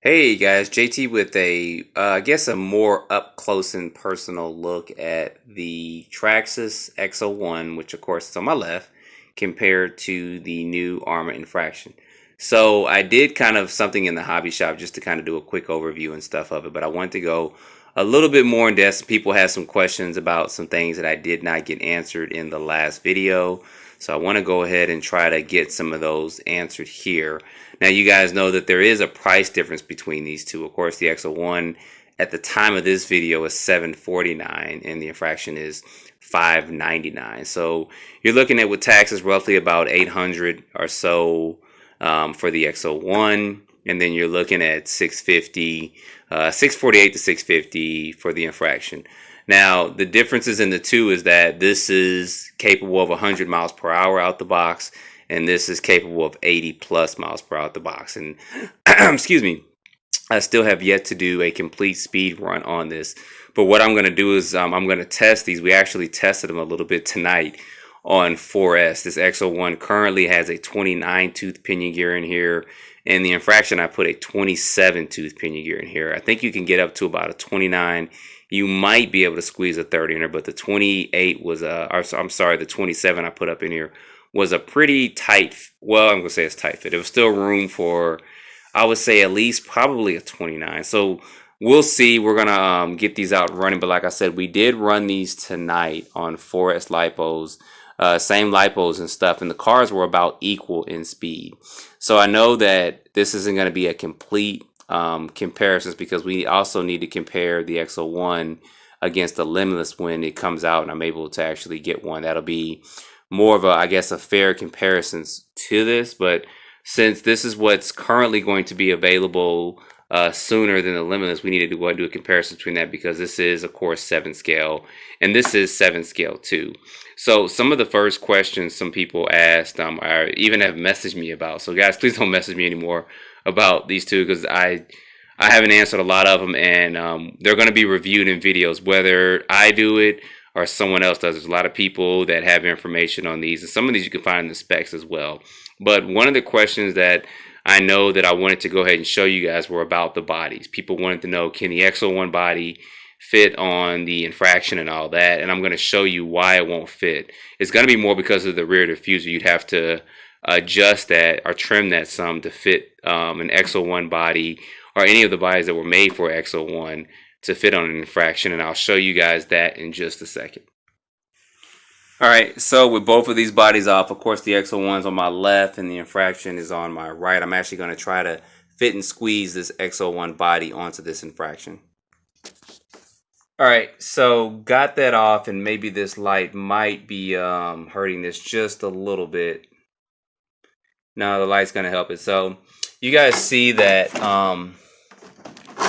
Hey guys, JT with I guess a more up close and personal look at the Traxxas XO1, which of course is on my left, compared to the new Arrma Infraction. So I did kind of something in the hobby shop just to kind of do a quick overview and stuff of it, but I wanted to go a little bit more in depth. People had some questions about some things that I did not get answered in the last video. So I want to go ahead and try to get some of those answered here. Now you guys know that there is a price difference between these two. Of course, the XO1 at the time of this video is $749 and the Infraction is $599. So you're looking at with taxes roughly about $800 or so for the XO1, and then you're looking at $650, $648 to $650 for the Infraction. Now, the differences in the two is that this is capable of 100 miles per hour out the box, and this is capable of 80 plus miles per hour out the box. And excuse me, I still have yet to do a complete speed run on this. But what I'm going to do is I'm going to test these. We actually tested them a little bit tonight on 4S. This XO1 currently has a 29 tooth pinion gear in here. In the Infraction, I put a 27 tooth pinion gear in here. I think you can get up to about a 29. You might be able to squeeze a 30 in there, but the 28 was I'm sorry, the 27 I put up in here was a pretty tight, well, I'm going to say it's tight fit. There was still room for, I would say, at least probably a 29. So we'll see. We're going to get these out running. But like I said, we did run these tonight on 4S lipos, same lipos and stuff. And the cars were about equal in speed. So I know that this isn't going to be a complete comparisons because we also need to compare the XO1 against the Limitless when it comes out and I'm able to actually get one. That'll be more of a, I guess, a fair comparisons to this. But since this is what's currently going to be available sooner than the Limitless, we needed to go and do a comparison between that because this is, of course, 7 scale and this is 7 scale too. So some of the first questions some people asked, or even have messaged me about. So guys, please don't message me anymore about these two because I haven't answered a lot of them, and they're going to be reviewed in videos, whether I do it or someone else does. There's a lot of people that have information on these, and some of these you can find in the specs as well. But one of the questions that I know that I wanted to go ahead and show you guys were about the bodies. People wanted to know, can the XO1 body fit on the Infraction and all that? And I'm going to show you why it won't fit. It's going to be more because of the rear diffuser. You'd have to adjust that or trim that some to fit an XO1 body or any of the bodies that were made for XO1 to fit on an Infraction, and I'll show you guys that in just a second. Alright, so with both of these bodies off, of course the XO1's on my left and the Infraction is on my right. I'm actually going to try to fit and squeeze this XO1 body onto this Infraction. Alright, so got that off, and maybe this light might be hurting this just a little bit. No, the light's going to help it. So you guys see that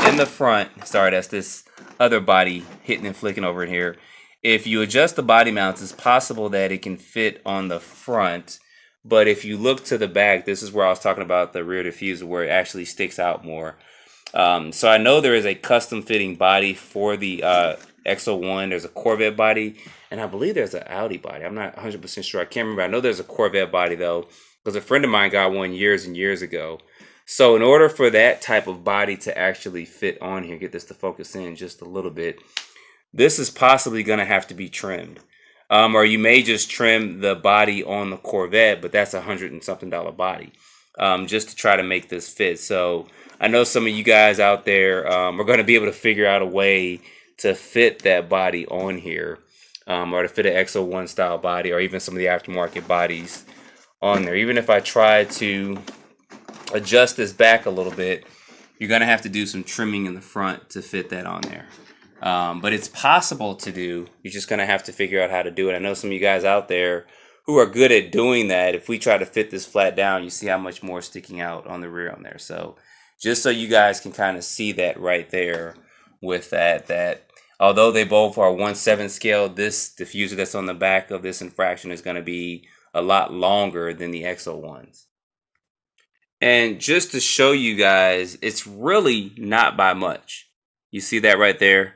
in the front, sorry, that's this other body hitting and flicking over in here. If you adjust the body mounts, it's possible that it can fit on the front. But if you look to the back, this is where I was talking about the rear diffuser where it actually sticks out more. So I know there is a custom fitting body for the XO1. There's a Corvette body, and I believe there's an Audi body. I'm not 100% sure. I can't remember. I know there's a Corvette body though, because a friend of mine got one years and years ago. So in order for that type of body to actually fit on here, get this to focus in just a little bit, this is possibly going to have to be trimmed. Or you may just trim the body on the Corvette, but that's $100 and something body, just to try to make this fit. So I know some of you guys out there are going to be able to figure out a way to fit that body on here, or to fit an XO1 style body, or even some of the aftermarket bodies on there. Even if I try to adjust this back a little bit, you're going to have to do some trimming in the front to fit that on there. But it's possible to do. You're just going to have to figure out how to do it. I know some of you guys out there who are good at doing that. If we try to fit this flat down, you see how much more sticking out on the rear on there. So just so you guys can kind of see that right there with that although they both are 1/7 scale, this diffuser that's on the back of this Infraction is going to be a lot longer than the XO1s. And just to show you guys, it's really not by much. You see that right there?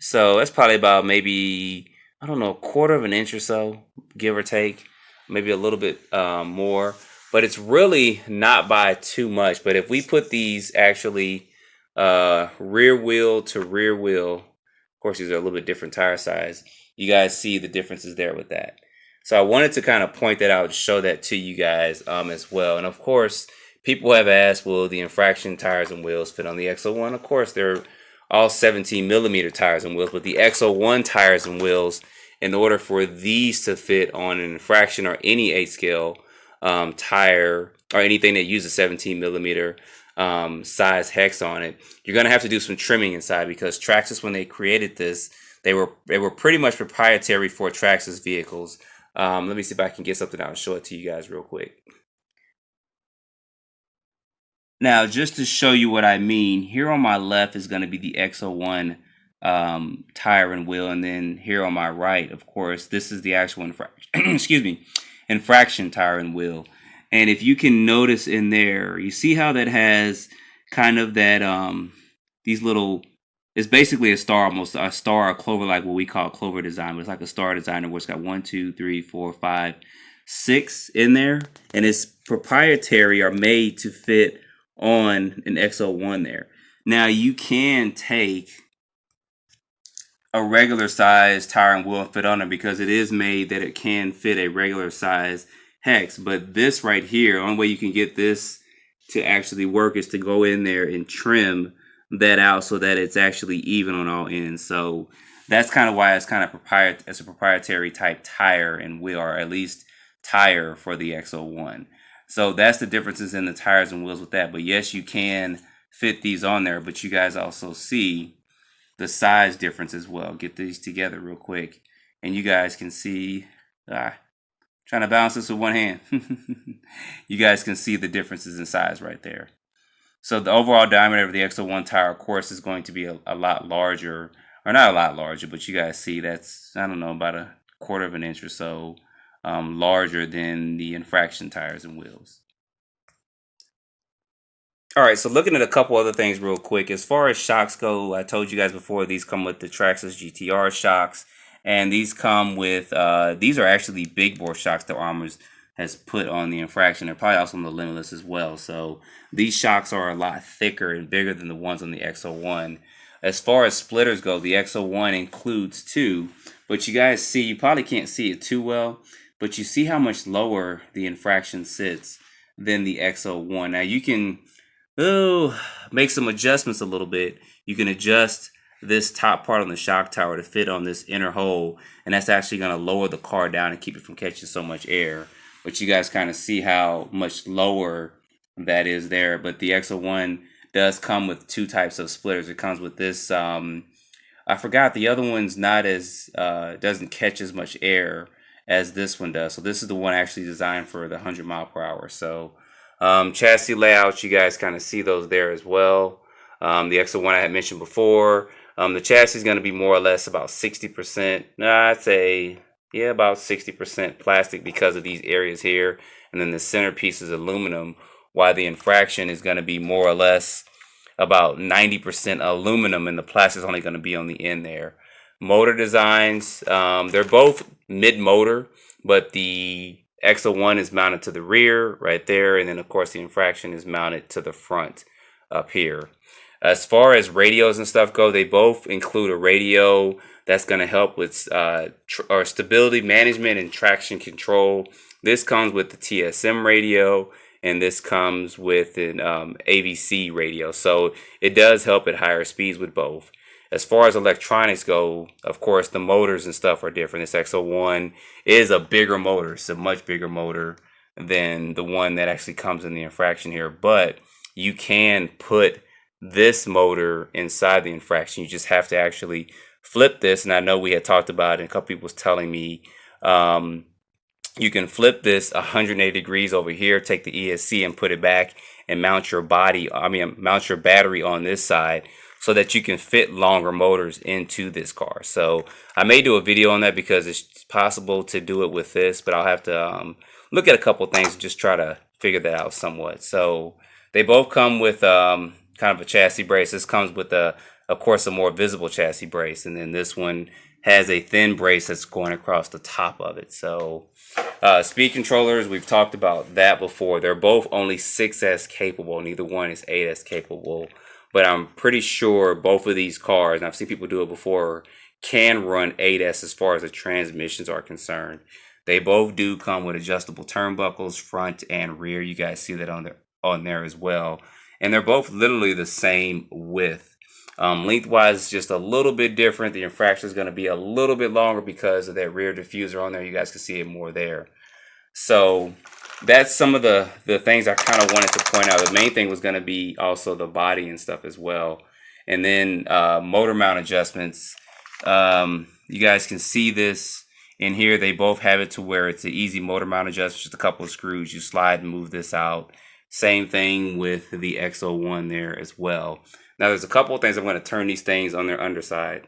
So that's probably about maybe, I don't know, 1/4 of an inch or so, give or take, maybe a little bit more. But it's really not by too much. But if we put these actually rear wheel to rear wheel. Of course, these are a little bit different tire size. You guys see the differences there with that. So I wanted to kind of point that out and show that to you guys as well. And of course, people have asked, will the Infraction tires and wheels fit on the XO1? Of course, they're all 17 millimeter tires and wheels, but the XO1 tires and wheels, in order for these to fit on an Infraction or any 8 scale tire or anything that uses 17 millimeter size hex on it, you're going to have to do some trimming inside, because Traxxas, when they created this, they were pretty much proprietary for Traxxas vehicles. Let me see if I can get something out and show it to you guys real quick. Now, just to show you what I mean, here on my left is going to be the XO1 tire and wheel, and then here on my right, of course, this is the actual excuse me, Infraction tire and wheel. And if you can notice in there, you see how that has kind of that these little, it's basically a star, almost a star, a clover, like what we call clover design, but it's like a star design where it's got 1, 2, 3, 4, 5, 6 in there, and it's proprietary or made to fit on an XO1 there. Now you can take a regular size tire and wheel and fit on it, because it is made that it can fit a regular size hex. But this right here, the only way you can get this to actually work is to go in there and trim that out so that it's actually even on all ends. So that's kind of why it's kind of it's a proprietary type tire and wheel, or at least tire for the XO1. So that's the differences in the tires and wheels with that. But yes, you can fit these on there, but you guys also see the size difference as well. Get these together real quick, and you guys can see, trying to balance this with one hand. You guys can see the differences in size right there. So the overall diameter of the XO1 tire, of course, is going to be a lot larger, or not a lot larger, but you guys see that's, I don't know, about a 1/4 of an inch or so larger than the Infraction tires and wheels. All right, so looking at a couple other things real quick. As far as shocks go, I told you guys before, these come with the Traxxas GTR shocks, and these come with, these are actually big bore shocks that Arrma has put on the Infraction. They're probably also on the Limitless as well. So these shocks are a lot thicker and bigger than the ones on the XO1. As far as splitters go, the XO1 includes 2, but you guys see, you probably can't see it too well, but you see how much lower the Infraction sits than the XO1. Now you can make some adjustments a little bit. You can adjust this top part on the shock tower to fit on this inner hole, and that's actually going to lower the car down and keep it from catching so much air. But you guys kind of see how much lower that is there. But the XO1 does come with 2 types of splitters. It comes with this, I forgot, the other one's not as, doesn't catch as much air as this one does. So this is the one actually designed for the 100 mile per hour. So chassis layouts, you guys kind of see those there as well. The XO1 I had mentioned before. The chassis is going to be more or less about 60%. I'd say, yeah, about 60% plastic because of these areas here. And then the centerpiece is aluminum, while the Infraction is going to be more or less about 90% aluminum, and the plastic is only going to be on the end there. Motor designs, they're both mid-motor, but the XO1 is mounted to the rear right there, and then of course the Infraction is mounted to the front up here. As far as radios and stuff go, they both include a radio that's going to help with stability management and traction control. This comes with the TSM radio, and this comes with an AVC radio, so it does help at higher speeds with both. As far as electronics go, of course, the motors and stuff are different. This XO1 is a bigger motor. It's a much bigger motor than the one that actually comes in the Infraction here. But you can put this motor inside the Infraction. You just have to actually flip this. And I know we had talked about it, and a couple people was telling me you can flip this 180 degrees over here, take the ESC and put it back and mount your mount your battery on this side, so that you can fit longer motors into this car. So I may do a video on that, because it's possible to do it with this, but I'll have to look at a couple things and just try to figure that out somewhat. So they both come with kind of a chassis brace. This comes with, of course, a more visible chassis brace, and then this one has a thin brace that's going across the top of it. So speed controllers, we've talked about that before. They're both only 6S capable. Neither one is 8S capable but I'm pretty sure both of these cars, and I've seen people do it before, can run 8S as far as the transmissions are concerned. They both do come with adjustable turnbuckles, front and rear. You guys see that on there as well. And they're both literally the same width. Lengthwise, just a little bit different. The Infraction is going to be a little bit longer because of that rear diffuser on there. You guys can see it more there. So that's some of the things I kind of wanted to point out. The main thing was going to be also the body and stuff as well. And then motor mount adjustments. You guys can see this in here. They both have it to where it's an easy motor mount adjustment, just a couple of screws. You slide and move this out. Same thing with the XO1 there as well. Now there's a couple of things. I'm going to turn these things on their underside.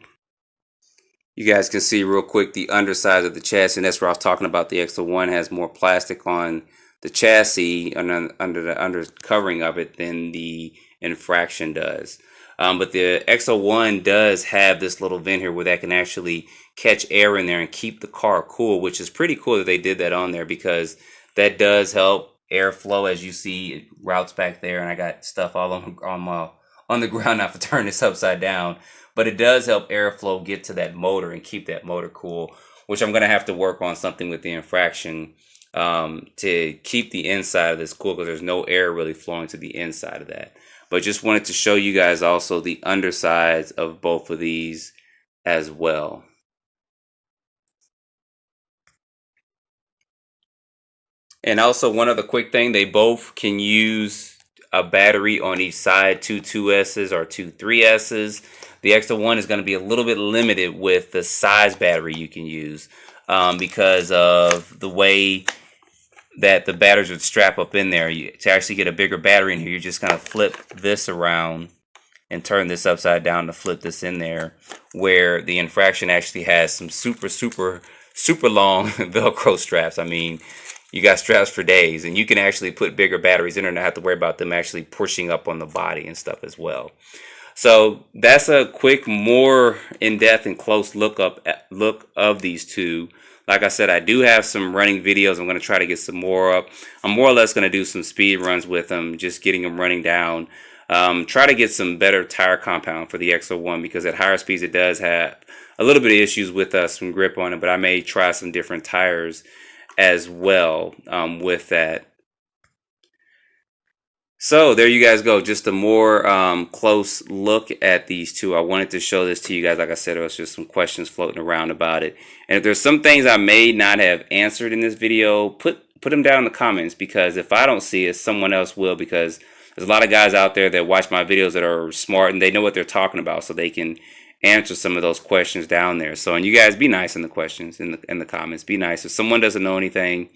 You guys can see real quick the underside of the chassis, and that's where I was talking about. The XO1 has more plastic on the chassis under the undercovering of it than the Infraction does. But the XO1 does have this little vent here where that can actually catch air in there and keep the car cool, which is pretty cool that they did that on there, because that does help airflow. As you see, it routes back there, and I got stuff all on the ground. I have to turn this upside down, but it does help airflow get to that motor and keep that motor cool, which I'm going to have to work on something with the Infraction to keep the inside of this cool, because there's no air really flowing to the inside of that. But just wanted to show you guys also the undersides of both of these as well. And also one other quick thing, they both can use a battery on each side, two 2S's or two 3S's. The XO1 is going to be a little bit limited with the size battery you can use because of the way that the batteries would strap up in there. To actually get a bigger battery in here, you're just going to flip this around and turn this upside down to flip this in there, where the Infraction actually has some super long Velcro straps. I mean, you got straps for days, and you can actually put bigger batteries in there and not have to worry about them actually pushing up on the body and stuff as well. So that's a quick, more in-depth and close look of these two. Like I said, I do have some running videos. I'm going to try to get some more up. I'm more or less going to do some speed runs with them, just getting them running down. Try to get some better tire compound for the XO1, because at higher speeds it does have a little bit of issues with some grip on it, but I may try some different tires as well with that. So there you guys go, just a more close look at these two. I wanted to show this to you guys. Like I said, there was just some questions floating around about it, and if there's some things I may not have answered in this video, put them down in the comments, because if I don't see it, someone else will, because there's a lot of guys out there that watch my videos that are smart and they know what they're talking about, so they can answer some of those questions down there. So, and you guys be nice in the questions, in the comments. Be nice. If someone doesn't know anything,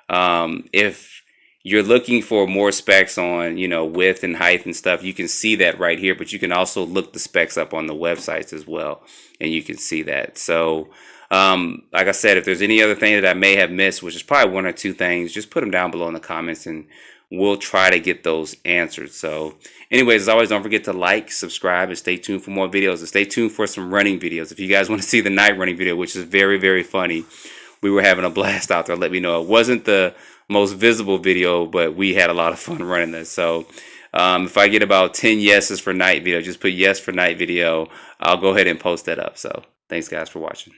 if you're looking for more specs on, width and height and stuff, you can see that right here, but you can also look the specs up on the websites as well, and you can see that. So, like I said, if there's any other thing that I may have missed, which is probably one or two things, just put them down below in the comments, and we'll try to get those answered. So anyways, as always, don't forget to like, subscribe, and stay tuned for more videos, and stay tuned for some running videos. If you guys want to see the night running video, which is very funny, we were having a blast out there. Let me know. It wasn't the most visible video, but we had a lot of fun running this. So if I get about 10 yeses for night video, just put yes for night video. I'll go ahead and post that up. So thanks guys for watching.